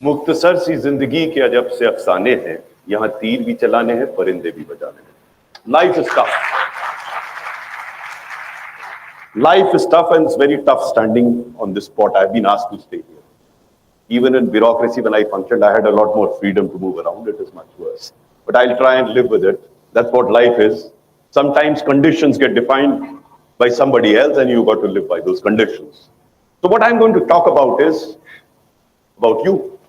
मुख्तसर सी जिंदगी के अजब से अफसाने हैं, यहाँ तीर भी चलाने हैं, परिंदे भी बजाने हैं. Life is tough. Life is tough and it's very tough standing on this spot. I've been asked to stay here. Even in bureaucracy, when I functioned, I had a lot more freedom to move around. It is much worse. But I'll try and live with it. That's what life is. Sometimes conditions get defined by somebody else and you got to live by those conditions. So what I'm going to talk about is about you.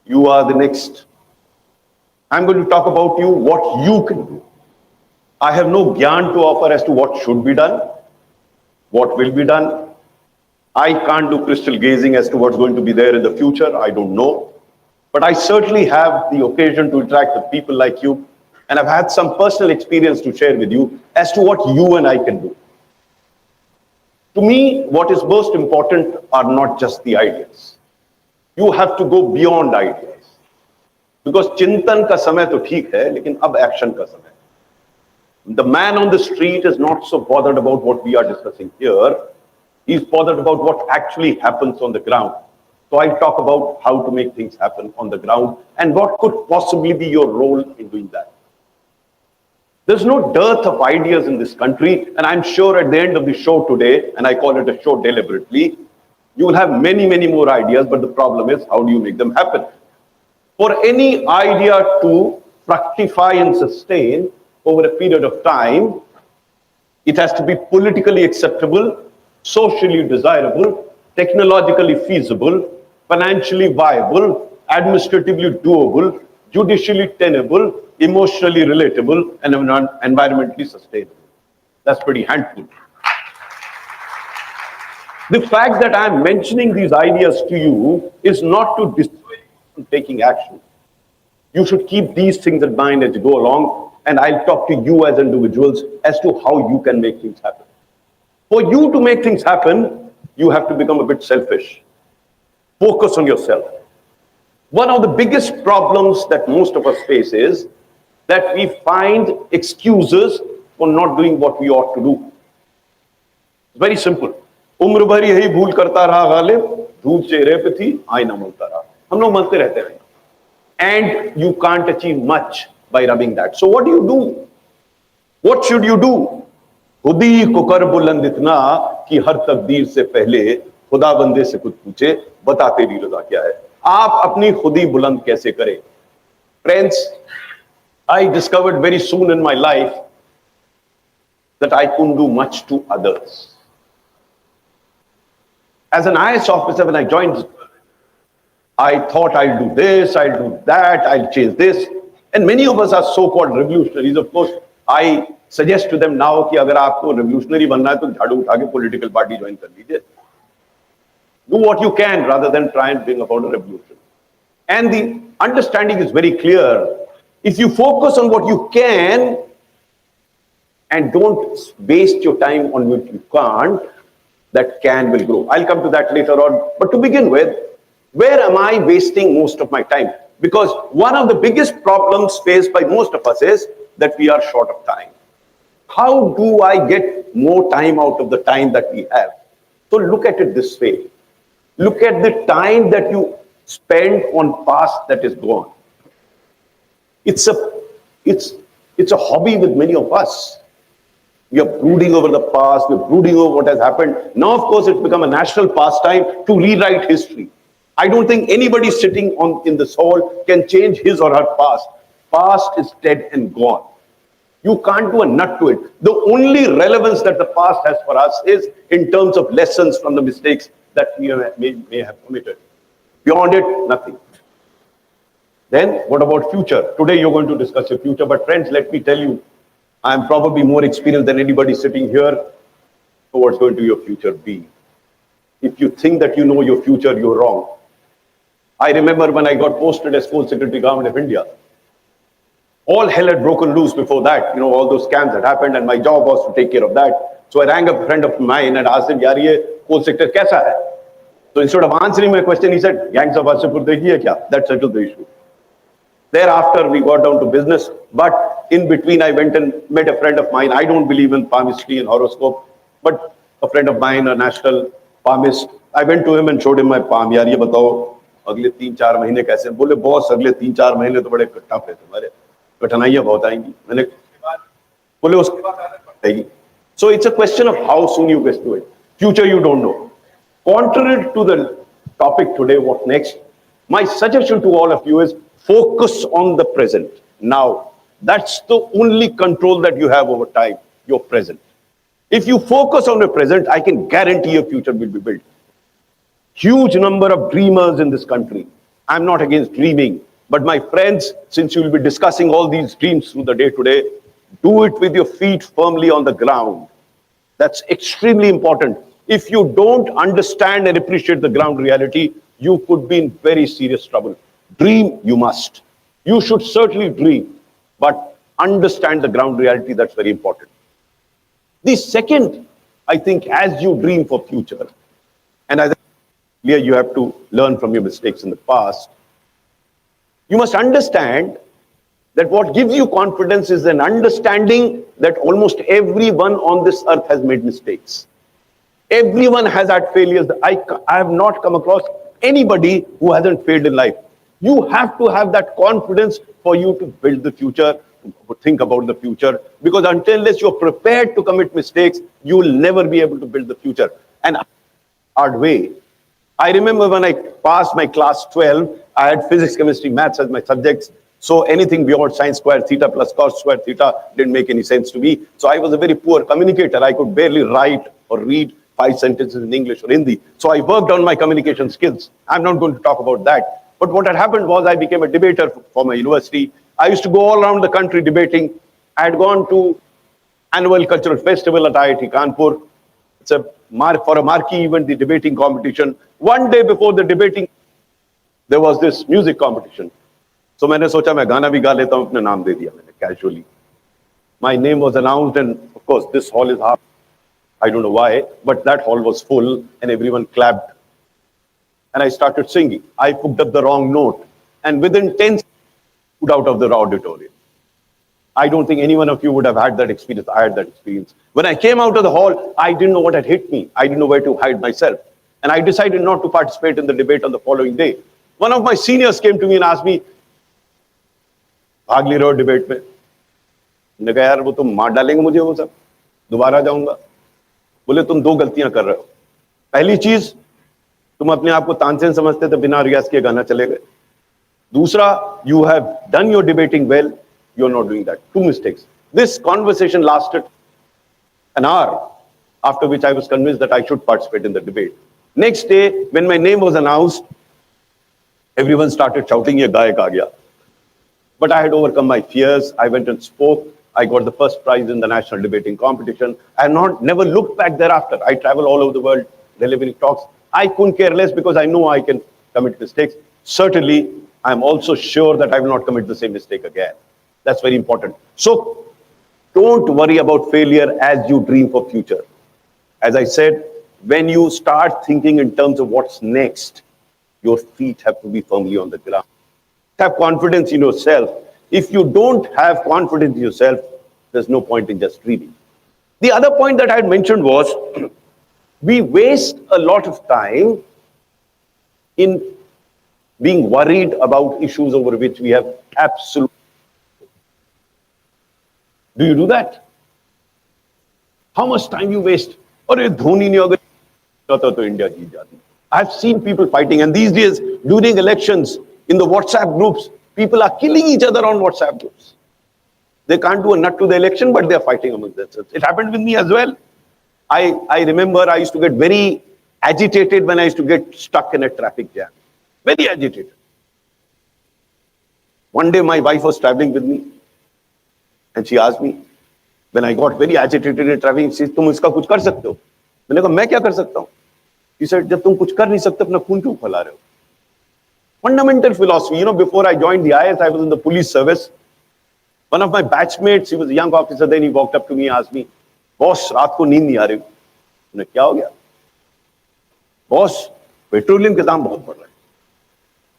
You are the next. I'm going to talk about you, what you can do. I have no gyan to offer as to what should be done, what will be done. I can't do crystal gazing as to what's going to be there in the future. I don't know. But I certainly have the occasion to interact with people like you. And I've had some personal experience to share with you as to what you and I can do. To me, what is most important are not just the ideas. You have to go beyond ideas. Because चिंतन का समय तो ठीक है, लेकिन अब action का समय. The man on the street is not so bothered about what we are discussing here. He's bothered about what actually happens on the ground. So I'll talk about how to make things happen on the ground and what could possibly be your role in doing that. There's no dearth of ideas in this country, and I'm sure at the end of the show today, and I call it a show deliberately, you will have many, many more ideas, but the problem is, how do you make them happen? For any idea to fructify and sustain over a period of time, it has to be politically acceptable, socially desirable, technologically feasible, financially viable, administratively doable, judicially tenable, emotionally relatable, and environmentally sustainable. That's pretty handful. The fact that I'm mentioning these ideas to you is not to dissuade you from taking action. You should keep these things in mind as you go along, and I'll talk to you as individuals as to how you can make things happen. For you to make things happen, you have to become a bit selfish. Focus on yourself. One of the biggest problems that most of us face is that we find excuses for not doing what we ought to do. It's very simple. उम्र भर यही भूल करता रहा गालिब, धूप चेहरे पे थी, आईना मलता रहा. हम लोग मलते रहते हैं. And you can't achieve much by rubbing that. So what do you do? What should you do? खुदी को कर बुलंद इतना कि हर तकदीर से पहले खुदा बंदे से कुछ पूछे, बता तेरी रजा क्या है. आप अपनी खुदी बुलंद कैसे करें? Friends, I discovered very soon in my life that I couldn't do much to others. As an IAS officer, when I joined, I thought I'll do this, I'll do that, I'll change this. And many of us are so-called revolutionaries. Of course, I suggest to them now कि अगर आपको revolutionary बनना है तो झाड़ू उठा के political party join कर लीजिए. Do what you can rather than try and bring about a revolution. And the understanding is very clear. If you focus on what you can and don't waste your time on what you can't, that can will grow. I'll come to that later on. But to begin with, where am I wasting most of my time? Because one of the biggest problems faced by most of us is that we are short of time. How do I get more time out of the time that we have? So look at it this way. Look at the time that you spend on past that is gone. It's a hobby with many of us. We are brooding over the past, we're brooding over what has happened. Now, of course, it's become a national pastime to rewrite history. I don't think anybody sitting in this hall can change his or her past. Past is dead and gone. You can't do a nut to it. The only relevance that the past has for us is in terms of lessons from the mistakes that we may have committed. Beyond it, nothing. Then, what about future? Today, you're going to discuss your future. But friends, let me tell you, I'm probably more experienced than anybody sitting here. So what's going to your future be? If you think that you know your future, you're wrong. I remember when I got posted as Fourth Secretary Government of India. All hell had broken loose before that. You know, all those scams had happened and my job was to take care of that. So I rang up a friend of mine and asked him, yaar, ye Fourth Sector kaisa hai? So instead of answering my question, he said, gangs of Wasipur dekhi hai kya? That settled the issue. Thereafter, we got down to business. But in between, I went and met a friend of mine. I don't believe in palmistry and horoscope, but a friend of mine, a national palmist, I went to him and showed him my palm. Yaar, ye batao, अगले 3-4 महीने कैसे? बोले boss अगले 3-4 महीने तो बड़े tough है तुम्हारे, कठिनाइयां बहुत आएंगी। मैंने बोले उसके बाद आदत पड़ जाएगी। So it's a question of how soon you get to it. Future you don't know. Contrary to the topic today, what next? My suggestion to all of you is focus on the present. Now, that's the only control that you have over time, your present. If you focus on the present, I can guarantee your future will be built. Huge number of dreamers in this country. I'm not against dreaming, but my friends, since you will be discussing all these dreams through the day today, do it with your feet firmly on the ground. That's extremely important. If you don't understand and appreciate the ground reality, you could be in very serious trouble. Dream, you must. You should certainly dream, but understand the ground reality. That's very important. The second, I think, as you dream for future, and as clear you have to learn from your mistakes in the past, you must understand that what gives you confidence is an understanding that almost everyone on this earth has made mistakes. Everyone has had failures. I have not come across anybody who hasn't failed in life. You have to have that confidence for you to build the future, to think about the future, because unless you're prepared to commit mistakes, you will never be able to build the future. And hard way. I remember when I passed my class 12, I had physics, chemistry, maths as my subjects. So anything beyond sine square theta plus cos square theta didn't make any sense to me. So I was a very poor communicator. I could barely write or read 5 sentences in English or Hindi. So I worked on my communication skills. I'm not going to talk about that. But what had happened was I became a debater for my university. I used to go all around the country debating. I had gone to annual cultural festival at IIT Kanpur. It's for a marquee event, the debating competition. One day before the debating, there was this music competition. So मैंने सोचा मैं गाना भी गा लेता हूँ, अपने नाम दे दिया मैंने casually. My name was announced, and of course this hall is half. I don't know why, but that hall was full and everyone clapped. And I started singing. I picked up the wrong note, and within 10 seconds, put out of the auditorium. I don't think any one of you would have had that experience. I had that experience. When I came out of the hall, I didn't know what had hit me. I didn't know where to hide myself. And I decided not to participate in the debate on the following day. One of my seniors came to me and asked me, भाग ले रहे हो debate में? मैंने कहा यार वो तुम मार डालेंगे मुझे, वो सब दोबारा जाऊंगा। बोले तुम 2 गलतियां कर रहे हो। पहली चीज, तुम अपने आप को तानसेन समझते थे, बिना रियाज किए गाना चले गए। दूसरा, you have done your debating well, you're not doing that. 2 mistakes. This conversation lasted an hour, after which I was convinced that I should participate in the debate. Next day, when my name was announced, everyone started shouting, "Ye gayak aa gaya." But I had overcome my fears. I went and spoke. I got the first prize in the national debating competition. I never looked back thereafter. I travel all over the world delivering talks. I couldn't care less because I know I can commit mistakes. Certainly, I'm also sure that I will not commit the same mistake again. That's very important. So don't worry about failure as you dream for future. As I said, when you start thinking in terms of what's next, your feet have to be firmly on the ground. Have confidence in yourself. If you don't have confidence in yourself, there's no point in just dreaming. The other point that I had mentioned was we waste a lot of time in being worried about issues over which we have absolute. Do you do that? How much time you waste? Or Dhoni ne agar to India jeet jati. I've seen people fighting, and these days during elections in the WhatsApp groups, people are killing each other on WhatsApp groups. They can't do a nut to the election, but they're fighting among themselves. It happened with me as well. I remember I used to get very agitated when I used to get stuck in a traffic jam. Very agitated. One day my wife was traveling with me, and she asked me, when I got very agitated in traffic, she said, "तुम इसका कुछ कर सकते हो?" मैंने कहा, "मैं क्या कर सकता हूँ?" She said, "जब तुम कुछ कर नहीं सकते, अपना खून क्यों फैला रहे हो?" Fundamental philosophy. You know, before I joined the IS, I was in the police service. One of my batchmates, he was a young officer, then he walked up to me and asked me, "Boss, रात को नींद नहीं आ रही?" मैंने, "क्या हो गया?" "Boss, petroleum के दाम बहुत बढ़ रहे हैं."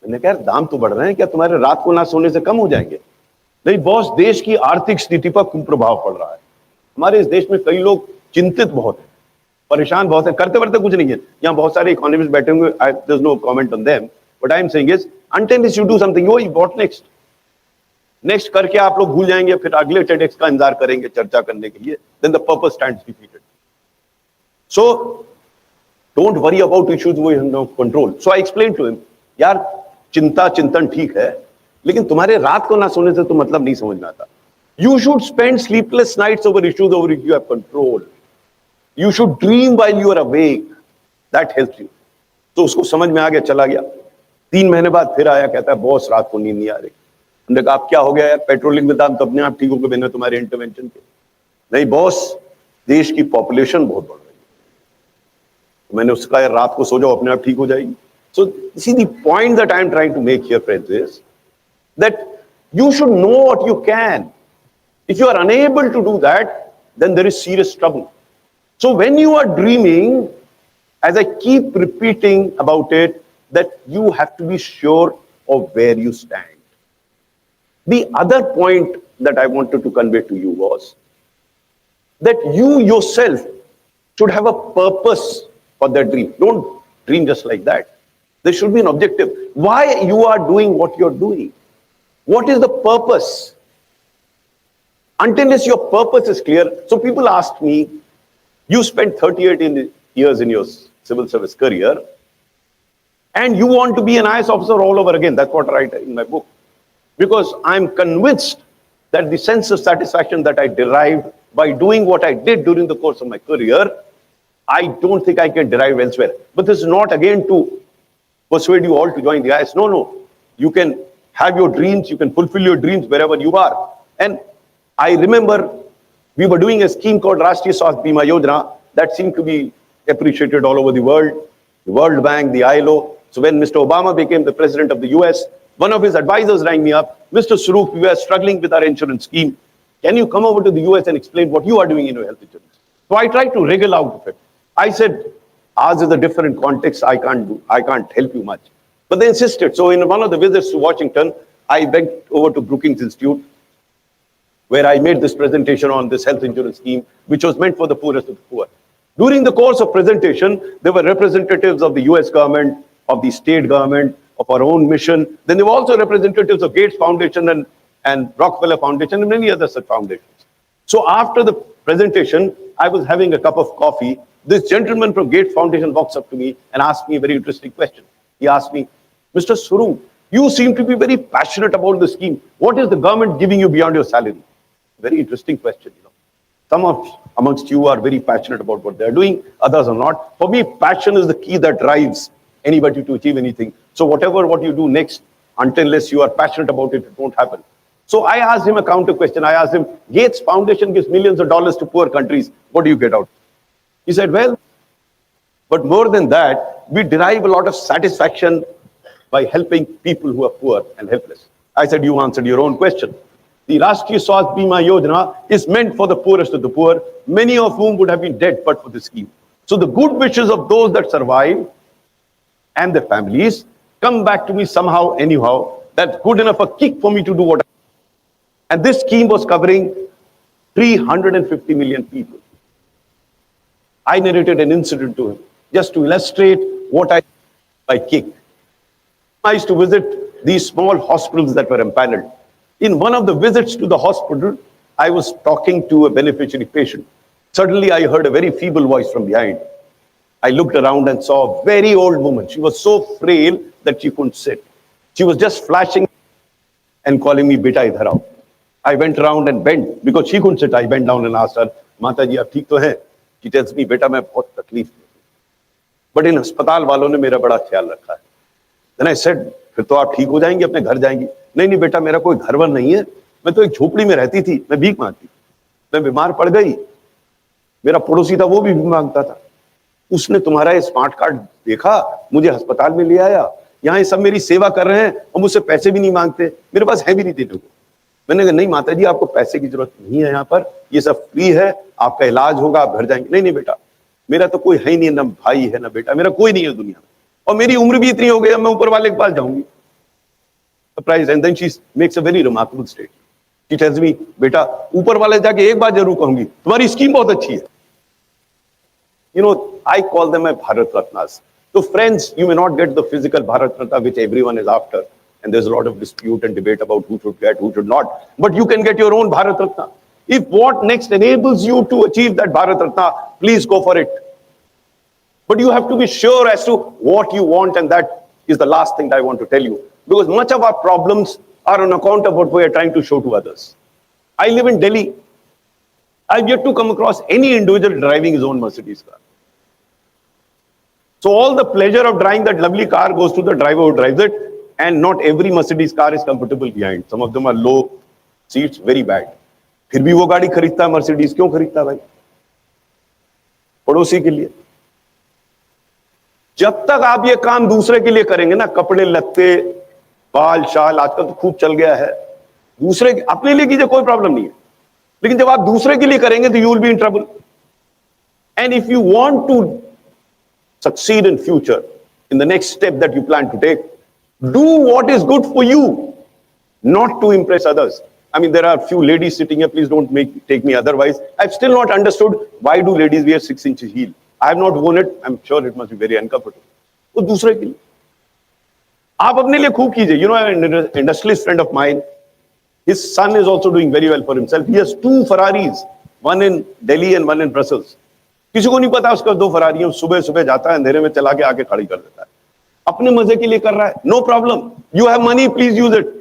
मैंने कहा, दाम तो बढ़ रहे हैं, क्या तुम्हारे रात को ना सोने से कम हो जाएंगे? नहीं बॉस, देश की आर्थिक स्थिति पर कुप्रभाव पड़ रहा है। हमारे इस देश में कई लोग चिंतित बहुत हैं, परेशान बहुत है, करते वर्ते कुछ नहीं है। यहाँ बहुत सारे इकोनॉमिस्ट बैठे होंगे, there is no comment on them, What I am saying is, until you do something, what next? Next करके आप लोग भूल जाएंगे, फिर अगले TEDx का इंतजार करेंगे चर्चा करने के लिए. Then the purpose stands defeated. So don't worry about issues we have no control. So I explained to him, यार चिंता चिंतन ठीक है, लेकिन तुम्हारे रात को ना सोने से तो मतलब नहीं समझ में आता. You should spend sleepless nights over issues over which you have control. You should dream while you are awake. That helps you. तो उसको समझ में आ गया, चला गया. 3 महीने बाद फिर आया, कहता है बॉस रात को नींद नहीं आ रही. हमने कहा आप क्या हो गया यार, पेट्रोलिंग में दाम तो अपने आप ठीक हो गए बिना तुम्हारे इंटरवेंशन के. नहीं बॉस, देश की पॉपुलेशन बहुत बढ़ रही है. तो मैंने उसका यार रात को सो जाओ, अपने आप ठीक हो जाएगी. So see, the point that I am trying to make here, friends, is that you should know what you can. If you are unable to do that, then there is serious trouble. So when you are dreaming, as I keep repeating about it, that you have to be sure of where you stand. The other point that I wanted to convey to you was that you yourself should have a purpose for that dream. Don't dream just like that. There should be an objective. Why you are doing what you're doing? What is the purpose? Until your purpose is clear. So people ask me, you spent 38 years in your civil service career, and you want to be an IAS officer all over again. That's what I write in my book. Because I'm convinced that the sense of satisfaction that I derived by doing what I did during the course of my career, I don't think I can derive elsewhere. But this is not again to persuade you all to join the IAS. No. You can have your dreams, you can fulfill your dreams wherever you are. And I remember we were doing a scheme called Rashtriya Swasthya Bima Yojana that seemed to be appreciated all over the World Bank, the ILO. So when Mr. Obama became the president of the US, one of his advisors rang me up, Mr. Swaroop, we are struggling with our insurance scheme. Can you come over to the US and explain what you are doing in your health insurance? So I tried to wriggle out of it. I said, ours is a different context, I can't help you much. But they insisted. So in one of the visits to Washington, I went over to Brookings Institute, where I made this presentation on this health insurance scheme, which was meant for the poorest of the poor. During the course of presentation, there were representatives of the US government, of the state government, of our own mission. Then there were also representatives of Gates Foundation and Rockefeller Foundation and many other such foundations. So after the presentation, I was having a cup of coffee. This gentleman from Gates Foundation walks up to me and asked me a very interesting question. He asked me, Mr. Swaroop, you seem to be very passionate about the scheme. What is the government giving you beyond your salary? Very interesting question. Some amongst you are very passionate about what they are doing, others are not. For me, passion is the key that drives anybody to achieve anything. So what you do next, unless you are passionate about it, it won't happen. So I asked him a counter question. I asked him, Gates Foundation gives millions of dollars to poor countries. What do you get out? He said, well, but more than that, we derive a lot of satisfaction by helping people who are poor and helpless. I said, you answered your own question. The Rashtriya Swasthya Bima Yojana is meant for the poorest of the poor, many of whom would have been dead but for the scheme. So the good wishes of those that survive and their families come back to me somehow, anyhow. That's good enough a kick for me to do what I do. And this scheme was covering 350 million people. I narrated an incident to him just to illustrate what I by kick. I used to visit these small hospitals that were empaneled. In one of the visits to the hospital, I was talking to a beneficiary patient. Suddenly, I heard a very feeble voice from behind. I looked around and saw a very old woman. She was so frail that she couldn't sit. She was just flashing and calling me, Beta, idhar aao. I went around and bent. Because she couldn't sit, I bent down and asked her, Mata ji, aap theek to hai? She tells me, Beta, main bahut takleef mein. But in अस्पताल वालों ने मेरा बड़ा ख्याल रखा है. Then I said, फिर तो आप ठीक हो जाएंगे, अपने घर जाएंगी. नहीं बेटा, मेरा कोई घरवर नहीं है. मैं तो एक झोपड़ी में रहती थी, मैं भीख मांगती. मैं बीमार पड़ गई. मेरा पड़ोसी था, वो भी भीख मांगता था. उसने तुम्हारा ये स्मार्ट कार्ड देखा, मुझे अस्पताल में ले आया. यहाँ ये सब मेरी सेवा कर रहे हैं और मुझसे पैसे भी नहीं मांगते. मेरे पास है भी नहीं देने को. मैंने कहा, नहीं माता जी, आपको पैसे की जरूरत नहीं है. यहाँ पर ये सब फ्री है, आपका इलाज होगा, आप घर जाएंगे. नहीं बेटा, मेरा तो कोई है ही नहीं, ना भाई है ना बेटा, मेरा कोई नहीं है दुनिया में. और मेरी उम्र भी इतनी हो गई, मैं ऊपर वाले के पास जाऊंगी. Surprise. And then she makes a very remarkable statement. She tells me, बेटा, ऊपर वाले जाके एक बात जरूर कहूंगी, तुम्हारी स्कीम बहुत अच्छी है. I call them my Bharat Ratnas. So friends, you may not get the physical Bharat Ratna which everyone is after. And there's a lot of dispute and debate about who should get, who should not. But you can get your own Bharat Ratna. If what next enables you to achieve that Bharat Ratna, please go for it. But you have to be sure as to what you want, and that is the last thing I want to tell you. Because much of our problems are on account of what we are trying to show to others. I live in Delhi. I've yet to come across any individual driving his own Mercedes car. So all the pleasure of driving that lovely car goes to the driver who drives it, and not every Mercedes car is comfortable behind. Some of them are low seats, very bad. फिर भी वो गाड़ी खरीदता है Mercedes, क्यों खरीदता है भाई? पड़ोसी के लिए। जब तक आप ये काम दूसरे के लिए करेंगे ना, कपड़े लत्ते बाल शाल आजकल तो खूब चल गया है, दूसरे अपने लिए कीजिए, कोई प्रॉब्लम नहीं है, लेकिन जब आप दूसरे के लिए करेंगे तो you will be in trouble. And if you want to succeed in future, in the next step that you plan to take, do what is good for you, not to impress others. I mean, there are few ladies sitting here, please don't take me otherwise. I've still not understood why do ladies wear 6-inch heel. I have not worn it. I'm sure it must be very uncomfortable. वो दूसरे के लिए आप अपने लिए खूब कीजिए. You know, an industrialist friend of mine, his son is also doing very well for himself. He has 2 Ferraris, one in Delhi and one in Brussels. किसी को नहीं पता उसका 2 फरारी है, सुबह सुबह जाता है, अंधेरे में चला के आके खड़ी कर देता है. अपने मजे के लिए कर रहा है, no problem. You have money, please use it,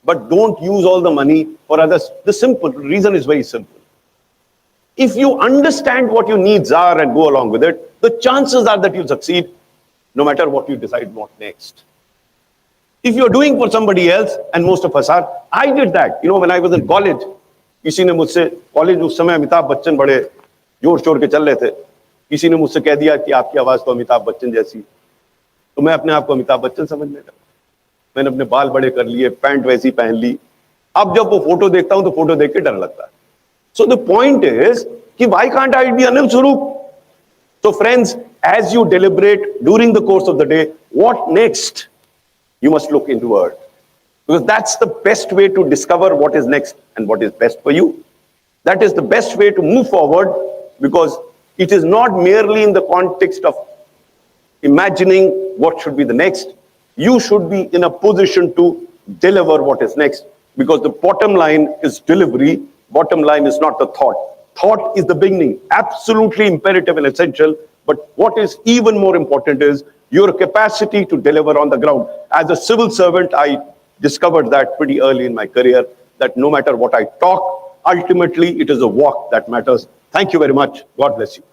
but don't use all the money for others. The simple reason is very simple. If you understand what your needs are and go along with it, the chances are that you'll succeed no matter what you decide what next. If you're doing for somebody else, and most of us are, I did that. You know, when I was in college, किसी ने मुझसे, college उस समय अमिताभ बच्चन बड़े जोर शोर के चल रहे थे, किसी ने मुझसे कह दिया कि आपकी आवाज तो अमिताभ बच्चन जैसी, तो मैं अपने आप को अमिताभ बच्चन समझने लगा. मैंने अपने बाल बड़े कर लिए, पैंट वैसी पहन ली. अब जब वो फोटो देखता हूं तो फोटो देख के डर लगता है. So the point is कि why can't I be Anil Swarup? So friends, as you deliberate during the course of the day, what next? You must look inward, because that's the best way to discover what is next and what is best for you. That is the best way to move forward, because it is not merely in the context of imagining what should be the next. You should be in a position to deliver what is next, because the bottom line is delivery. Bottom line is not the thought. Thought is the beginning, absolutely imperative and essential. But what is even more important is your capacity to deliver on the ground. As a civil servant, I discovered that pretty early in my career, that no matter what I talk, ultimately it is a walk that matters. Thank you very much. God bless you.